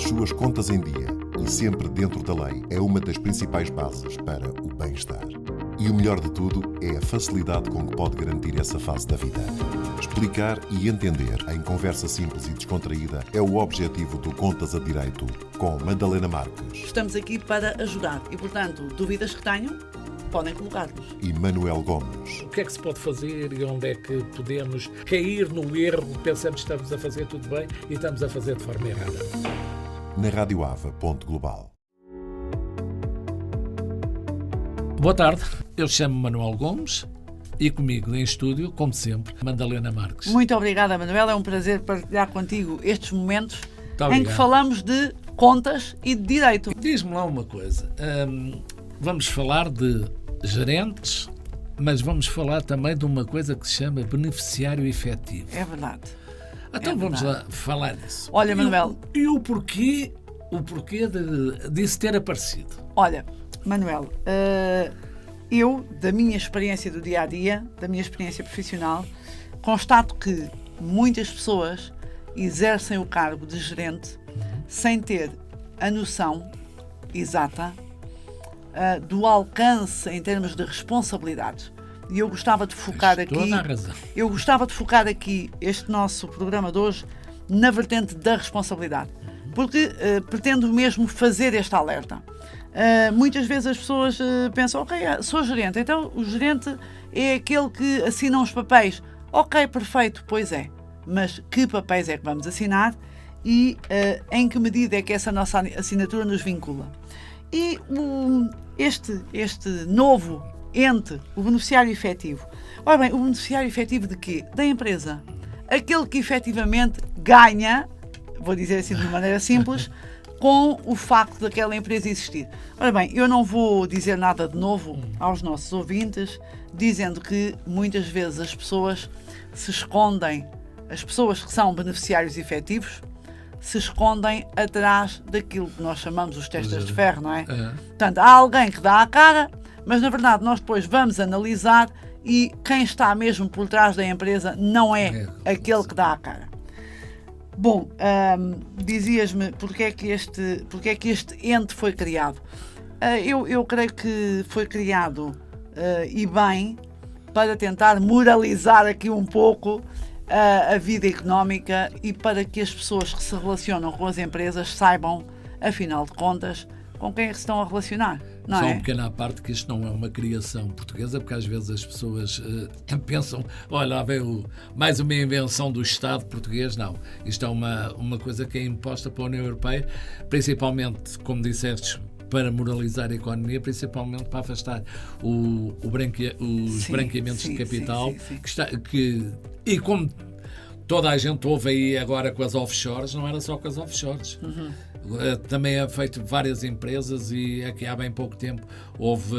as suas contas em dia e sempre dentro da lei é uma das principais bases para o bem-estar. E o melhor de tudo é a facilidade com que pode garantir essa fase da vida. Explicar e entender em conversa simples e descontraída é o objetivo do Contas a Direito com Madalena Marques. Estamos aqui para ajudar e, portanto, dúvidas que tenham, podem colocar-nos. E Manuel Gomes. O que é que se pode fazer e onde é que podemos cair no erro? Pensamos que estamos a fazer tudo bem e estamos a fazer de forma errada. Na radioava.global. Boa tarde, eu chamo-me Manuel Gomes e comigo em estúdio, como sempre, Madalena Marques. Muito obrigada, Manuel. É um prazer partilhar contigo estes momentos Muito em que falamos de contas e de direito. Diz-me lá uma coisa. Vamos falar de gerentes, mas vamos falar também de uma coisa que se chama beneficiário efetivo. É verdade. Então vamos lá falar disso. Olha, Manuel. E o porquê disso ter aparecido? Olha, Manuel, eu, da minha experiência do dia-a-dia, da minha experiência profissional, constato que muitas pessoas exercem o cargo de gerente sem ter a noção exata do alcance em termos de responsabilidades. E eu gostava de focar aqui. Toda a razão. Eu gostava de focar aqui este nosso programa de hoje na vertente da responsabilidade, porque pretendo mesmo fazer este alerta. Muitas vezes as pessoas pensam, ok, sou gerente, então o gerente é aquele que assina os papéis. Ok, perfeito, pois é, mas que papéis é que vamos assinar e em que medida é que essa nossa assinatura nos vincula? E este novo ente, o beneficiário efetivo. Ora bem, o beneficiário efetivo de quê? Da empresa. Aquele que efetivamente ganha, vou dizer assim de maneira simples, com o facto daquela empresa existir. Ora bem, eu não vou dizer nada de novo aos nossos ouvintes, dizendo que muitas vezes as pessoas se escondem, as pessoas que são beneficiários efetivos, se escondem atrás daquilo que nós chamamos os testas de ferro, não é? Portanto, há alguém que dá a cara, mas na verdade nós depois vamos analisar e quem está mesmo por trás da empresa não é aquele que dá a cara. Bom, dizias-me porque é que este ente foi criado. Eu creio que foi criado e bem para tentar moralizar aqui um pouco a vida económica e para que as pessoas que se relacionam com as empresas saibam, afinal de contas, com quem é que se estão a relacionar. Não Só é? um pequeno à parte que isto não é uma criação portuguesa, porque às vezes as pessoas pensam, olha, lá veio mais uma invenção do Estado português. Não, isto é uma coisa que é imposta pela União Europeia, principalmente, como disseste, para moralizar a economia, principalmente para afastar os branqueamentos de capital, e como toda a gente ouve aí agora com as offshores, não era só com as offshores. Também é feito várias empresas e aqui há bem pouco tempo houve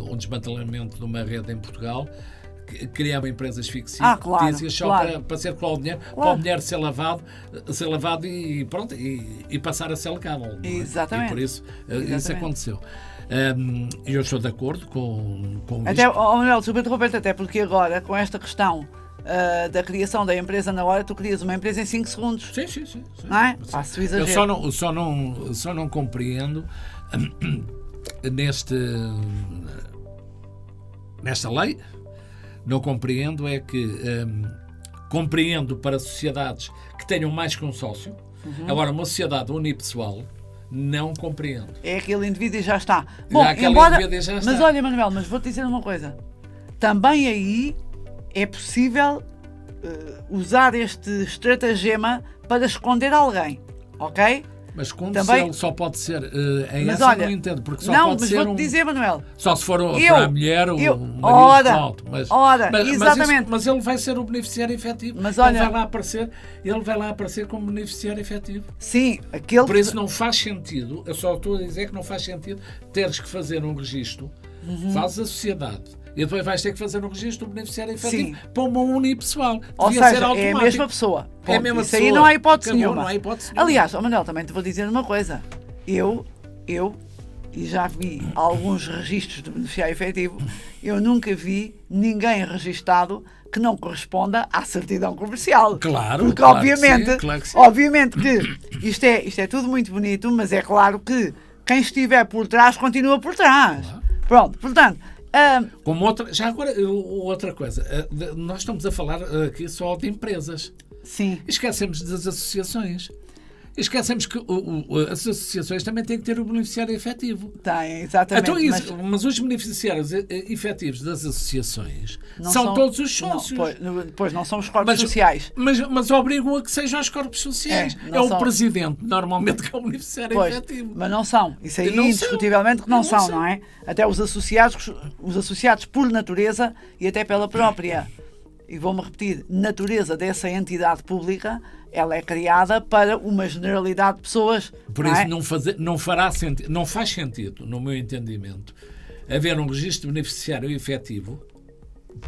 um desmantelamento de uma rede em Portugal que criava empresas fictícias só para circular o dinheiro, para o dinheiro ser lavado e pronto, e passar a ser legal. Exatamente. E por isso isso aconteceu. Eu estou de acordo com até, isto. Manuel, desculpa interromper-te, até porque agora, com esta questão da criação da empresa na hora, tu crias uma empresa em 5 segundos. Sim. Não é? Faço exagero. Eu só não compreendo nesta lei, não compreendo é que compreendo para sociedades que tenham mais que um sócio. Agora, uma sociedade unipessoal, não compreendo. É aquele indivíduo e já está. Mas olha, Manuel, mas vou-te dizer uma coisa. Também aí é possível usar este estratagema para escolher alguém, ok? Mas como também... ele só pode ser mas essa, olha, não entendo, porque só não, pode mas ser vou-te dizer, Manuel. Só se for para a mulher ou o marido. Exatamente. Mas ele vai ser o beneficiário efetivo. Mas olha, ele vai lá aparecer como beneficiário efetivo. Sim, aquele. Por isso não faz sentido, eu só estou a dizer que não faz sentido teres que fazer um registro, fazes a sociedade. E depois vais ter que fazer um registro do beneficiário efetivo para uma unipessoal. Ou seja, é a mesma pessoa. É a mesma Isso pessoa. aí não há hipótese nenhuma. Não há hipótese nenhuma. Aliás, Manuel, também te vou dizer uma coisa. Eu e já vi alguns registros de beneficiário efetivo, eu nunca vi ninguém registado que não corresponda à certidão comercial. Claro, porque claro obviamente, que sim, claro que sim. obviamente que isto é tudo muito bonito, mas é claro que quem estiver por trás continua por trás. Claro. Pronto, portanto, Como já agora, outra coisa, nós estamos a falar aqui só de empresas. sim. Esquecemos das associações. Esquecemos que as associações também têm que ter o beneficiário efetivo. Tem, exatamente. Então, mas os beneficiários efetivos das associações não são todos os sócios. Pois não são os corpos sociais. Mas obrigam a que sejam os corpos sociais. É o são. presidente, normalmente, que é o beneficiário efetivo. Mas não são. Isso aí, Não indiscutivelmente, que não são, não é? Até os associados por natureza e até pela própria, e vou-me repetir, natureza dessa entidade pública, ela é criada para uma generalidade de pessoas. Por isso não faz sentido, no meu entendimento, haver um registro de beneficiário efetivo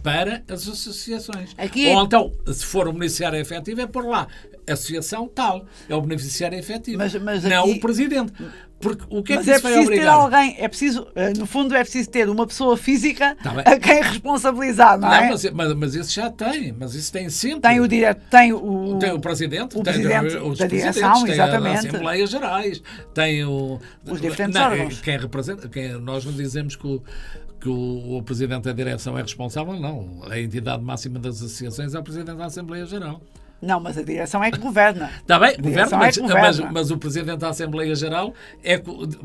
para as associações. Ou então, se for o beneficiário efetivo, é por lá. Associação tal, é o beneficiário efetivo. Mas não aqui, o presidente. Porque o que é mas que isso vai preciso obrigar? ter alguém, no fundo é preciso ter uma pessoa física Tá bem. a quem responsabilizar, não é? Mas isso já tem, mas isso tem sempre. Tem o direto, tem o presidente, o tem presidente os da presidentes, direção, tem exatamente. as Assembleias Gerais, tem Os diferentes órgãos. Quem representa, nós não dizemos que o presidente da direção é responsável, não. A entidade máxima das associações é o presidente da Assembleia Geral. Não, mas a direção é que governa. Está bem, governa, governa. mas o presidente da Assembleia Geral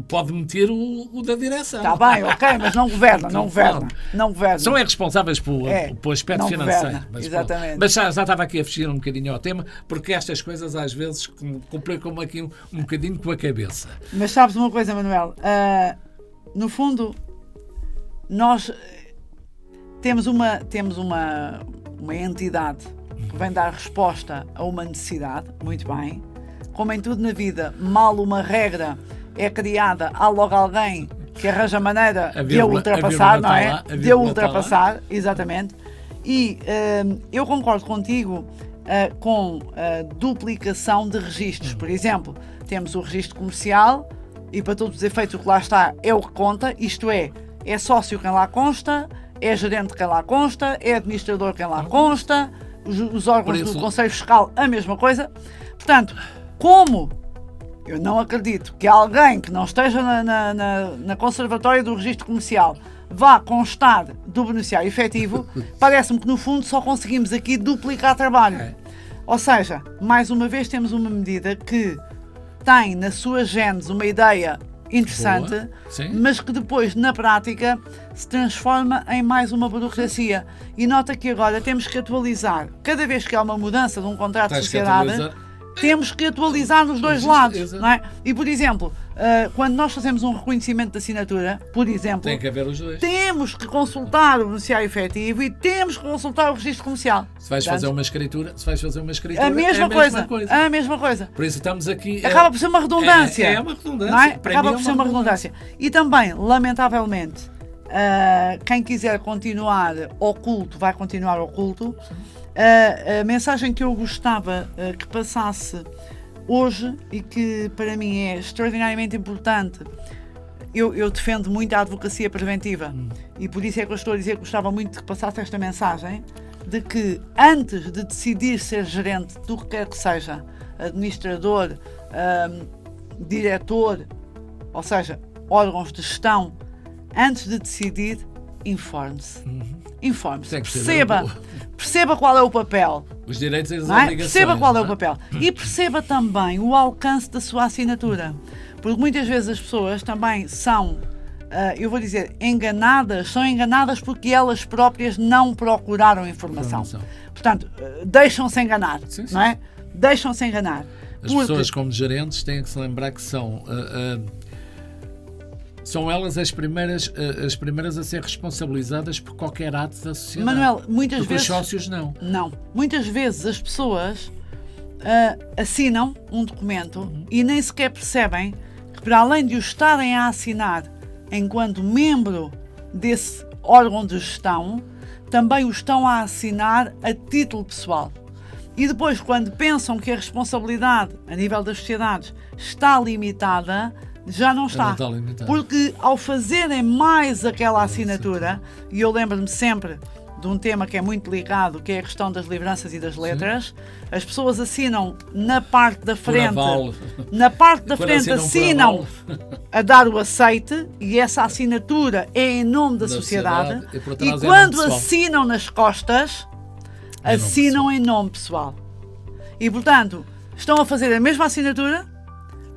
pode meter o da direção. Está bem, ok, mas não governa, não governa. São responsáveis pelo aspecto financeiro. Mas, exatamente. Mas já estava aqui a fugir um bocadinho ao tema, porque estas coisas às vezes complicam-me aqui um bocadinho com a cabeça. Mas sabes uma coisa, Manuel? No fundo, nós temos uma entidade que vem dar resposta a uma necessidade, muito bem. Como em tudo na vida, mal uma regra é criada, há logo alguém que arranja maneira de a ultrapassar, não é? De a ultrapassar, exatamente. E eu concordo contigo com a duplicação de registros. Por exemplo, temos o registro comercial e para todos os efeitos o que lá está é o que conta, isto é sócio quem lá consta, é gerente quem lá consta, é administrador quem lá consta, os órgãos do Conselho Fiscal, a mesma coisa. Portanto, como eu não acredito que alguém que não esteja na conservatória do registro comercial vá constar do beneficiário efetivo, parece-me que no fundo só conseguimos aqui duplicar trabalho. Ou seja, mais uma vez temos uma medida que tem na sua gênese uma ideia interessante, mas que depois, na prática, se transforma em mais uma burocracia. E nota que agora temos que atualizar. Cada vez que há uma mudança de um contrato de sociedade, temos que atualizar nos dois lados. Não é? E, por exemplo, quando nós fazemos um reconhecimento de assinatura, por exemplo, tem que haver os dois. Temos que consultar o beneficiário efetivo e temos que consultar o registro comercial. Se vais fazer uma escritura, a mesma coisa. Por isso estamos aqui. Acaba por ser uma redundância. É uma redundância. Não é? Acaba por ser uma redundância. E também, lamentavelmente, quem quiser continuar oculto, vai continuar oculto. A mensagem que eu gostava que passasse hoje e que para mim é extraordinariamente importante, eu defendo muito a advocacia preventiva e por isso é que eu estou a dizer que gostava muito que passasse esta mensagem de que antes de decidir ser gerente do que quer que seja, administrador, diretor, ou seja, órgãos de gestão, antes de decidir, informe-se. Informe-se. Perceba qual é o papel. Os direitos e as obrigações. Perceba qual é o papel. E perceba também o alcance da sua assinatura. Porque muitas vezes as pessoas também são, eu vou dizer, são enganadas porque elas próprias não procuraram informação. Portanto, deixam-se enganar. Sim. Não é? Deixam-se enganar. As pessoas como gerentes têm que se lembrar que são elas as primeiras a ser responsabilizadas por qualquer ato da sociedade. Manuel, muitas vezes... os sócios não. Não. Muitas vezes as pessoas assinam um documento e nem sequer percebem que, para além de o estarem a assinar enquanto membro desse órgão de gestão, também o estão a assinar a título pessoal. E depois, quando pensam que a responsabilidade a nível das sociedades está limitada, já não está. não está limitado. Porque ao fazerem mais aquela assinatura, e eu lembro-me sempre de um tema que é muito ligado, que é a questão das livranças e das letras, as pessoas assinam na parte da frente, assinam a dar o aceite, e essa assinatura é em nome da sociedade, e quando assinam nas costas, assinam em nome pessoal. E portanto, estão a fazer a mesma assinatura,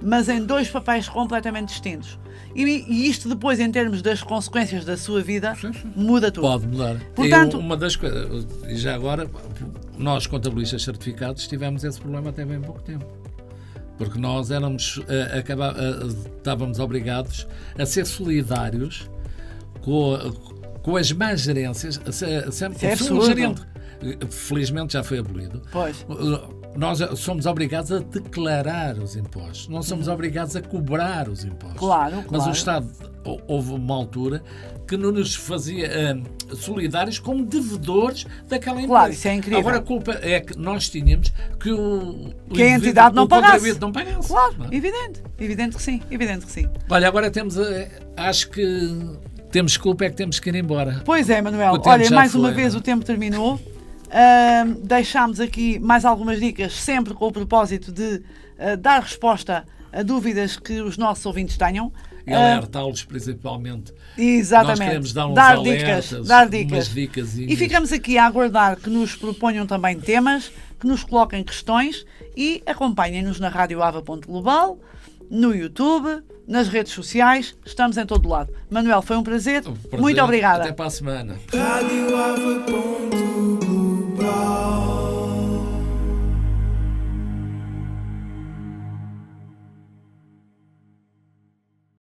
mas em 2 papéis completamente distintos. E isto depois, em termos das consequências da sua vida, muda tudo. Pode mudar. Portanto, uma das coisas, e já agora, nós contabilistas certificados tivemos esse problema até bem pouco tempo. Porque nós estávamos obrigados a ser solidários com as más gerências. Um gerente, felizmente já foi abolido. Pois. Nós somos obrigados a declarar os impostos, não somos obrigados a cobrar os impostos. Claro. Mas o Estado, houve uma altura que não nos fazia solidários como devedores daquela empresa. Claro, isso é incrível. Agora a culpa é que nós tínhamos que a entidade não pagasse. Não pagasse. Claro, não é? evidente que sim. Olha, agora temos, acho que temos culpa, é que temos que ir embora. Pois é, Manuel. Olha, mais uma vez o tempo terminou. Deixámos aqui mais algumas dicas, sempre com o propósito de dar resposta a dúvidas que os nossos ouvintes tenham. E alertá-los principalmente. Exatamente. Nós queremos dar uns dar alertas, dicas. E ficamos aqui a aguardar que nos proponham também temas, que nos coloquem questões e acompanhem-nos na radioava.global, no YouTube, nas redes sociais, estamos em todo lado. Manuel, foi um prazer. Muito obrigada. Até para a semana. radioava.global